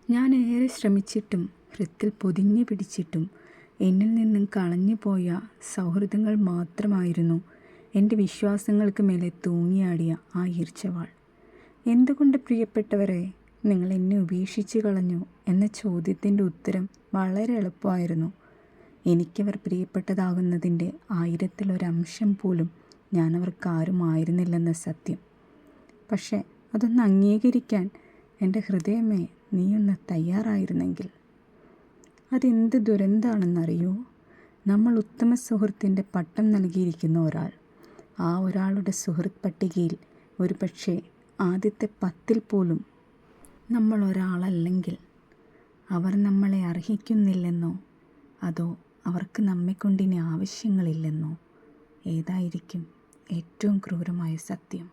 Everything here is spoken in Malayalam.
ഞാൻ ഏറെ ശ്രമിച്ചിട്ടും ഹൃത്തിൽ പൊതിഞ്ഞു പിടിച്ചിട്ടും എന്നിൽ നിന്നും കളഞ്ഞുപോയ സൗഹൃദങ്ങൾ മാത്രമായിരുന്നു എൻ്റെ വിശ്വാസങ്ങൾക്ക് മേലെ തൂങ്ങിയാടിയ ആ ഈർച്ചവാൾ. എന്തുകൊണ്ട് പ്രിയപ്പെട്ടവരെ നിങ്ങൾ എന്നെ ഉപേക്ഷിച്ച് കളഞ്ഞു എന്ന ചോദ്യത്തിൻ്റെ ഉത്തരം വളരെ എളുപ്പമായിരുന്നു. എനിക്കവർ പ്രിയപ്പെട്ടതാകുന്നതിൻ്റെ 1000-ലൊരംശം പോലും ഞാനവർക്കാരുമായിരുന്നില്ലെന്ന സത്യം. പക്ഷേ അതൊന്ന് അംഗീകരിക്കാൻ എൻ്റെ ഹൃദയമേ നീയൊന്ന് തയ്യാറായിരുന്നെങ്കിൽ. അതെന്ത് ദുരന്തമാണെന്നറിയോ? നമ്മൾ ഉത്തമ സുഹൃത്തിൻ്റെ പട്ടം നൽകിയിരിക്കുന്ന ഒരാൾ, ആ ഒരാളുടെ സുഹൃത്ത് പട്ടികയിൽ ഒരു പക്ഷേ ആദ്യത്തെ 10-ൽ പോലും നമ്മൾ ഒരാളല്ലെങ്കിൽ അവർ നമ്മളെ അർഹിക്കുന്നില്ലെന്നോ അതോ അവർക്ക് നമ്മെക്കൊണ്ടിനി ആവശ്യങ്ങളില്ലെന്നോ? ഏതായിരിക്കും ഏറ്റവും ക്രൂരമായ സത്യം?